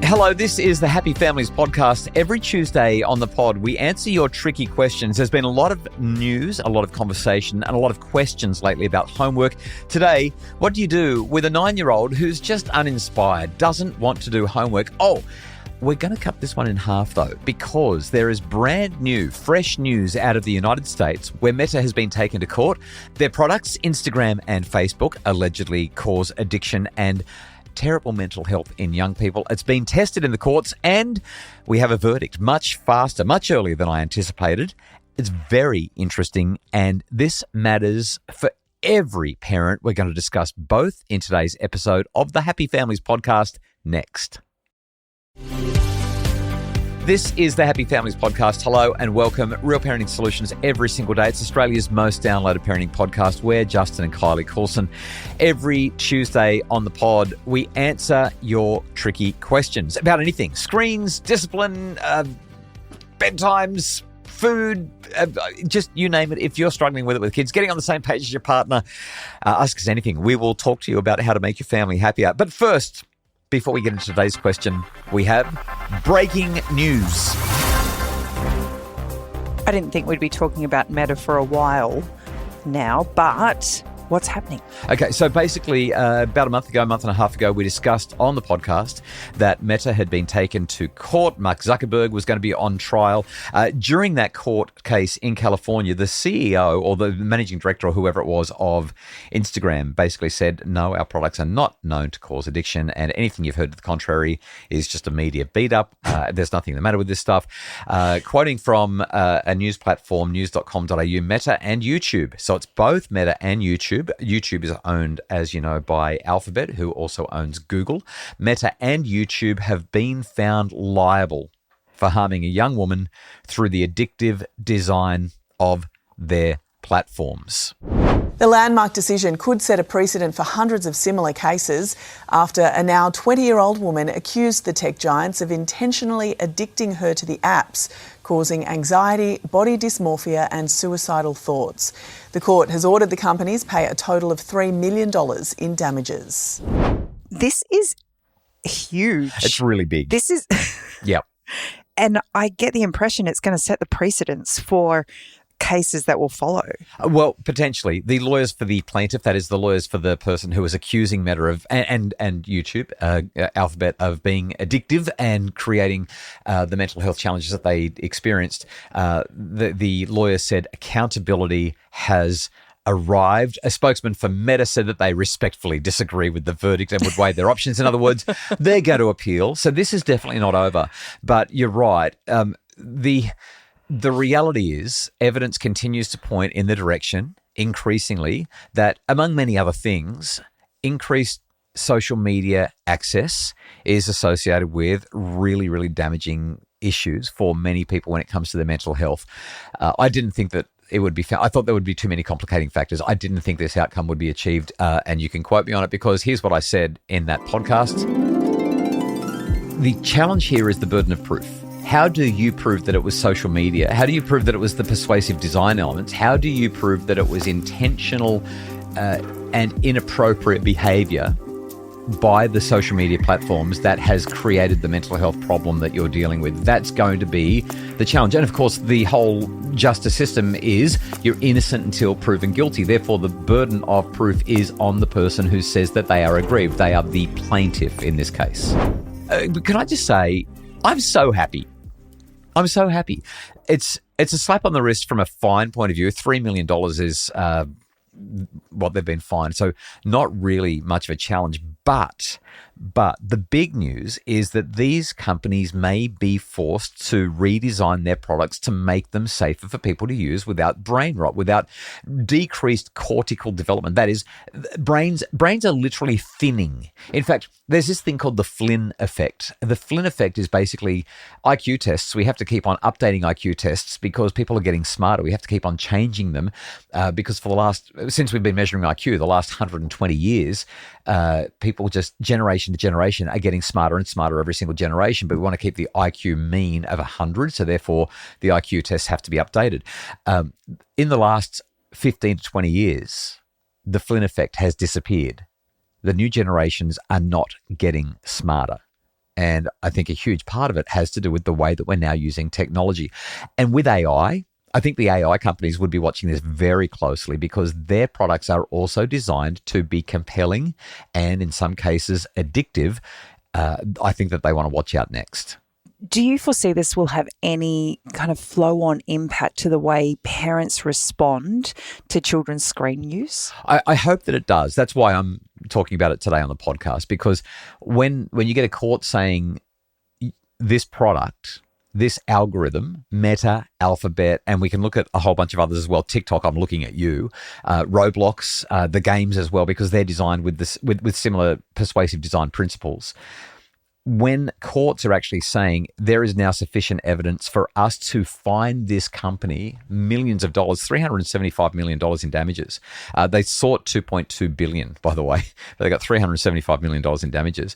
Hello, this is the Happy Families podcast. Every Tuesday on the pod, we answer your tricky questions. There's been a lot of news, a lot of conversation, and a lot of questions lately about homework. Today, what do you do with a 9-year-old who's just uninspired, doesn't want to do homework? Oh, we're going to cut this one in half, though, because there is brand new, fresh news out of the United States where Meta has been taken to court. Their products, Instagram and Facebook, allegedly cause addiction and terrible mental health in young people. It's been tested in the courts and we have a verdict much faster, much earlier than I anticipated. It's very interesting and this matters for every parent. We're going to discuss both in today's episode of the Happy Families podcast next. This is the Happy Families podcast. Hello and welcome. Real parenting solutions every single day. It's Australia's most downloaded parenting podcast. We're Justin and Kylie Coulson. Every Tuesday on the pod, we answer your tricky questions about anything. Screens, discipline, bedtimes, food, just you name it. If you're struggling with it with kids, getting on the same page as your partner, ask us anything. We will talk to you about how to make your family happier. But first, before we get into today's question, we have breaking news. I didn't think we'd be talking about Meta for a while now, but what's happening? Okay, so basically about a month and a half ago, we discussed on the podcast that Meta had been taken to court. Mark Zuckerberg was going to be on trial. During that court case in California, the CEO or the managing director or whoever it was of Instagram basically said, no, our products are not known to cause addiction and anything you've heard to the contrary is just a media beat up. There's nothing the matter with this stuff. Quoting from a news platform, news.com.au, Meta and YouTube. So it's both Meta and YouTube. YouTube is owned, as you know, by Alphabet, who also owns Google. Meta and YouTube have been found liable for harming a young woman through the addictive design of their platforms. The landmark decision could set a precedent for hundreds of similar cases after a now 20-year-old woman accused the tech giants of intentionally addicting her to the apps, causing anxiety, body dysmorphia and suicidal thoughts. The court has ordered the companies pay a total of $3 million in damages. This is huge. It's really big. This is... Yep. And I get the impression it's going to set the precedents for cases that will follow. Well, potentially. The lawyers for the plaintiff, that is the lawyers for the person who was accusing Meta of and YouTube, Alphabet, of being addictive and creating the mental health challenges that they experienced. The lawyers said accountability has arrived. A spokesman for Meta said that they respectfully disagree with the verdict and would weigh their options. In other words, they're going to appeal. So this is definitely not over. But you're right. The reality is evidence continues to point in the direction, increasingly, that among many other things, increased social media access is associated with really, really damaging issues for many people when it comes to their mental health. I didn't think that it would be found. I thought there would be too many complicating factors. I didn't think this outcome would be achieved, and you can quote me on it because here's what I said in that podcast. The challenge here is the burden of proof. How do you prove that it was social media? How do you prove that it was the persuasive design elements? How do you prove that it was intentional and inappropriate behavior by the social media platforms that has created the mental health problem that you're dealing with? That's going to be the challenge. And of course, the whole justice system is you're innocent until proven guilty. Therefore, the burden of proof is on the person who says that they are aggrieved. They are the plaintiff in this case. Can I just say, I'm so happy. I'm so happy. It's a slap on the wrist from a fine point of view. $3 million is what they've been fined. So not really much of a challenge. But the big news is that these companies may be forced to redesign their products to make them safer for people to use without brain rot, without decreased cortical development. That is, brains are literally thinning. In fact, there's this thing called the Flynn effect. The Flynn effect is basically IQ tests. We have to keep on updating IQ tests because people are getting smarter. We have to keep on changing them because since we've been measuring IQ, the last 120 years, people just generation to generation are getting smarter and smarter every single generation, but we want to keep the IQ mean of 100, so therefore the IQ tests have to be updated. In the last 15 to 20 years, the Flynn effect has disappeared. The new generations are not getting smarter. And I think a huge part of it has to do with the way that we're now using technology. And with AI, I think the AI companies would be watching this very closely because their products are also designed to be compelling and in some cases addictive. I think that they want to watch out next. Do you foresee this will have any kind of flow-on impact to the way parents respond to children's screen use? I hope that it does. That's why I'm talking about it today on the podcast, because when you get a court saying this product, this algorithm, Meta, Alphabet, and we can look at a whole bunch of others as well. TikTok, I'm looking at you. Roblox, the games as well, because they're designed with similar persuasive design principles. When courts are actually saying there is now sufficient evidence for us to fine this company millions of dollars, $375 million in damages. They sought $2.2 billion, by the way. They got $375 million in damages.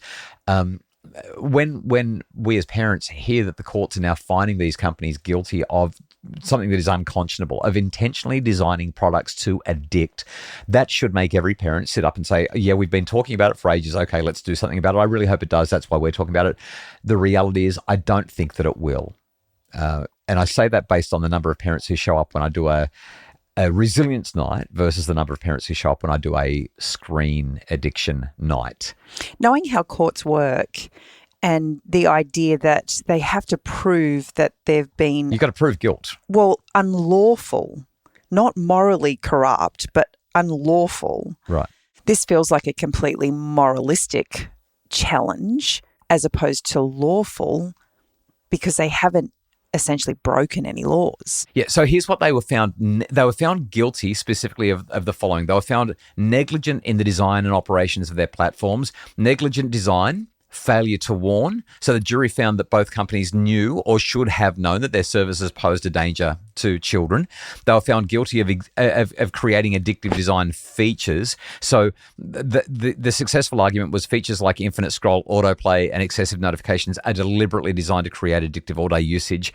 When we as parents hear that the courts are now finding these companies guilty of something that is unconscionable, of intentionally designing products to addict, that should make every parent sit up and say, yeah, we've been talking about it for ages. Okay, let's do something about it. I really hope it does. That's why we're talking about it. The reality is I don't think that it will. And I say that based on the number of parents who show up when I do a resilience night versus the number of parents who show up when I do a screen addiction night. Knowing how courts work and the idea that they have to prove that they've been... You've got to prove guilt. Well, unlawful, not morally corrupt, but unlawful. Right. This feels like a completely moralistic challenge as opposed to lawful because they haven't essentially broken any laws. Yeah, so here's what they were found. They were found guilty specifically of the following. They were found negligent in the design and operations of their platforms, negligent design, failure to warn. So the jury found that both companies knew or should have known that their services posed a danger to children. They were found guilty of creating addictive design features. So the successful argument was features like infinite scroll, autoplay, and excessive notifications are deliberately designed to create addictive all-day usage.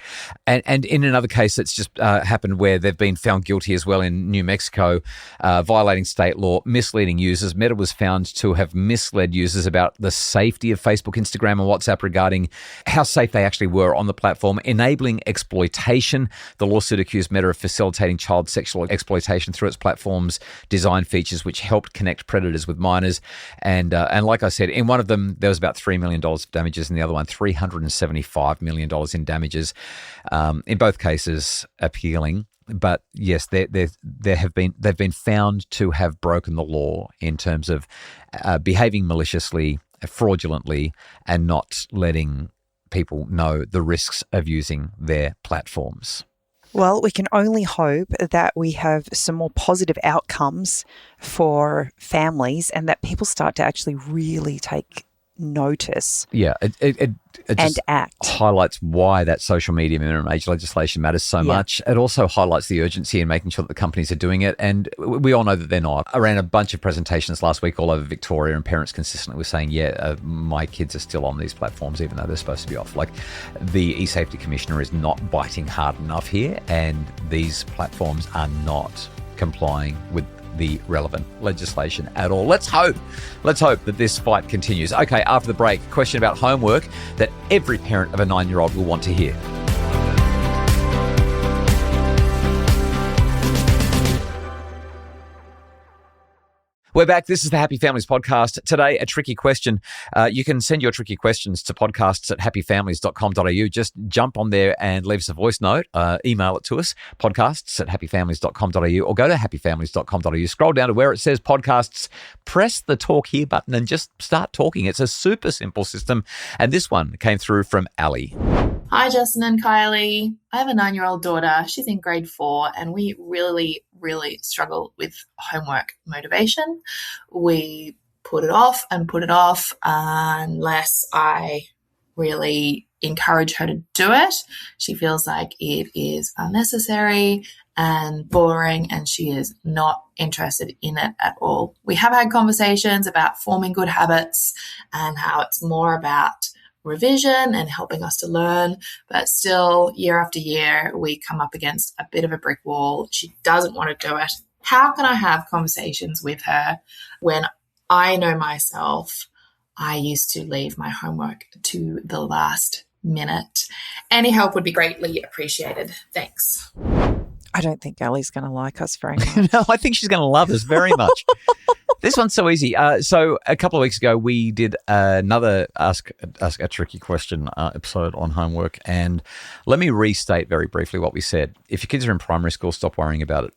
And in another case, it's just happened where they've been found guilty as well in New Mexico, violating state law, misleading users. Meta was found to have misled users about the safety of Facebook, Instagram, and WhatsApp regarding how safe they actually were on the platform, enabling exploitation. The lawsuit accused Meta of facilitating child sexual exploitation through its platform's design features, which helped connect predators with minors. And like I said, in one of them, there was about $3 million of damages, and the other one, $375 million in damages. In both cases, appealing. But yes, they've been found to have broken the law in terms of behaving maliciously, fraudulently, and not letting people know the risks of using their platforms. Well, we can only hope that we have some more positive outcomes for families and that people start to actually really take notice. Yeah, it just act. Highlights why that social media minimum age legislation matters so much. It also highlights the urgency in making sure that the companies are doing it. And we all know that they're not. I ran a bunch of presentations last week all over Victoria, and parents consistently were saying, my kids are still on these platforms, even though they're supposed to be off. Like, the eSafety Commissioner is not biting hard enough here, and these platforms are not complying with the relevant legislation at all. Let's hope that this fight continues. Okay, after the break, question about homework that every parent of a 9-year-old will want to hear. We're back. This is the Happy Families podcast. Today, a tricky question. You can send your tricky questions to podcasts@happyfamilies.com.au. Just jump on there and leave us a voice note. Email it to us, podcasts@happyfamilies.com.au, or go to happyfamilies.com.au. Scroll down to where it says podcasts, press the talk here button, and just start talking. It's a super simple system. And this one came through from Ali. Hi, Justin and Kylie. I have a 9-year-old daughter. She's in grade 4, and we really struggle with homework motivation. We put it off unless I really encourage her to do it. She feels like it is unnecessary and boring, and she is not interested in it at all. We have had conversations about forming good habits and how it's more about revision and helping us to learn, but still, year after year, we come up against a bit of a brick wall. She doesn't want to do it. How can I have conversations with her when I know myself I used to leave my homework to the last minute. Any help would be greatly appreciated. Thanks. I don't think Ellie's going to like us very much. No, I think she's going to love us very much. This one's so easy. So a couple of weeks ago, we did another Ask a Tricky Question episode on homework. And let me restate very briefly what we said. If your kids are in primary school, stop worrying about it.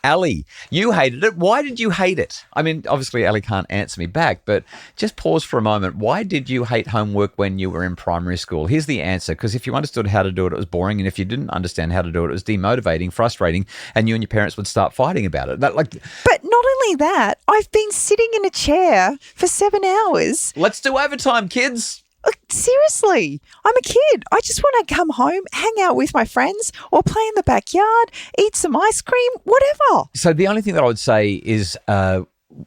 Ali, you hated it. Why did you hate it? I mean, obviously, Ali can't answer me back, but just pause for a moment. Why did you hate homework when you were in primary school? Here's the answer, because if you understood how to do it, it was boring. And if you didn't understand how to do it, it was demotivating, frustrating, and you and your parents would start fighting about it. But not only that, I've been sitting in a chair for 7 hours. Let's do overtime, kids. Seriously, I'm a kid. I just want to come home, hang out with my friends, or play in the backyard, eat some ice cream, whatever. So the only thing that I would say is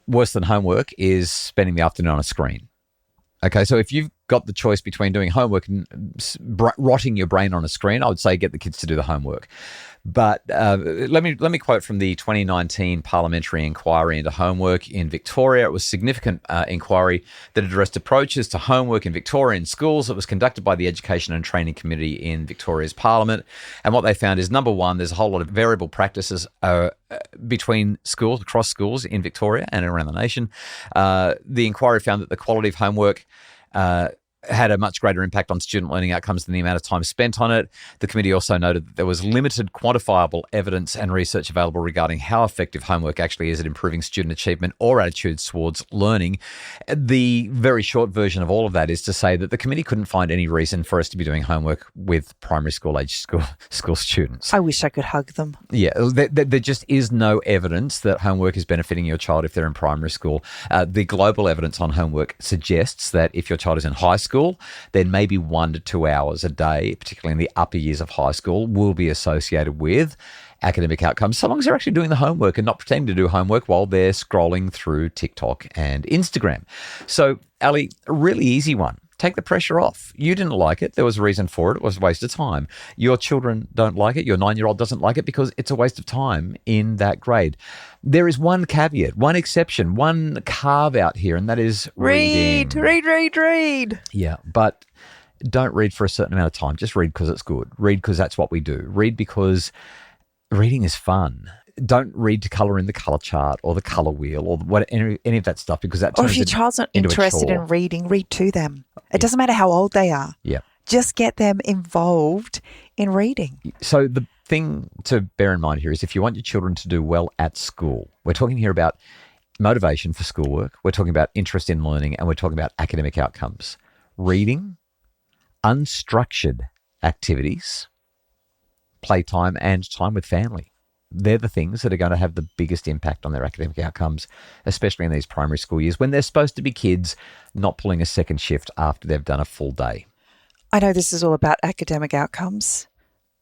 worse than homework is spending the afternoon on a screen. Okay, so if you've got the choice between doing homework and rotting your brain on a screen, I would say get the kids to do the homework. But let me quote from the 2019 parliamentary inquiry into homework in Victoria. It was a significant inquiry that addressed approaches to homework in Victorian schools. It was conducted by the Education and Training Committee in Victoria's Parliament. And what they found is, number one, there's a whole lot of variable practices between schools, across schools in Victoria and around the nation. The inquiry found that the quality of homework had a much greater impact on student learning outcomes than the amount of time spent on it. The committee also noted that there was limited quantifiable evidence and research available regarding how effective homework actually is at improving student achievement or attitudes towards learning. The very short version of all of that is to say that the committee couldn't find any reason for us to be doing homework with primary school age school students. I wish I could hug them. Yeah, there just is no evidence that homework is benefiting your child if they're in primary school. The global evidence on homework suggests that if your child is in high school, then maybe 1 to 2 hours a day, particularly in the upper years of high school, will be associated with academic outcomes, so long as they're actually doing the homework and not pretending to do homework while they're scrolling through TikTok and Instagram. So, Ali, a really easy one. Take the pressure off. You didn't like it. There was a reason for it. It was a waste of time. Your children don't like it. Your 9-year-old doesn't like it because it's a waste of time in that grade. There is one caveat, one exception, one carve out here, and that is reading. Read. Yeah, but don't read for a certain amount of time. Just read because it's good. Read because that's what we do. Read because reading is fun. Don't read to colour in the colour chart or the colour wheel or any of that stuff, because that turns Or if your child's not interested in reading, read to them. It doesn't matter how old they are. Yeah. Just get them involved in reading. So the thing to bear in mind here is if you want your children to do well at school, we're talking here about motivation for schoolwork, we're talking about interest in learning, and we're talking about academic outcomes. Reading, unstructured activities, playtime, and time with family. They're the things that are going to have the biggest impact on their academic outcomes, especially in these primary school years when they're supposed to be kids not pulling a second shift after they've done a full day. I know this is all about academic outcomes,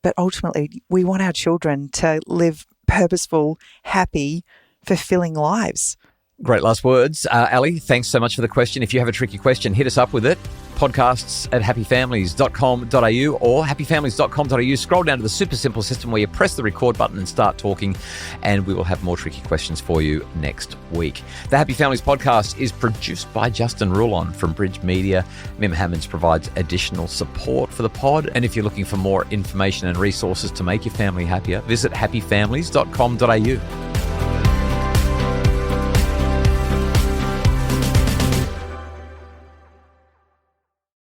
but ultimately we want our children to live purposeful, happy, fulfilling lives. Great last words. Ali, thanks so much for the question. If you have a tricky question, hit us up with it. Podcasts@happyfamilies.com.au or happyfamilies.com.au. Scroll down to the super simple system where you press the record button and start talking, and we will have more tricky questions for you next week. The Happy Families podcast is produced by Justin Rulon from Bridge Media. Mim Hammonds provides additional support for the pod. And if you're looking for more information and resources to make your family happier, visit happyfamilies.com.au.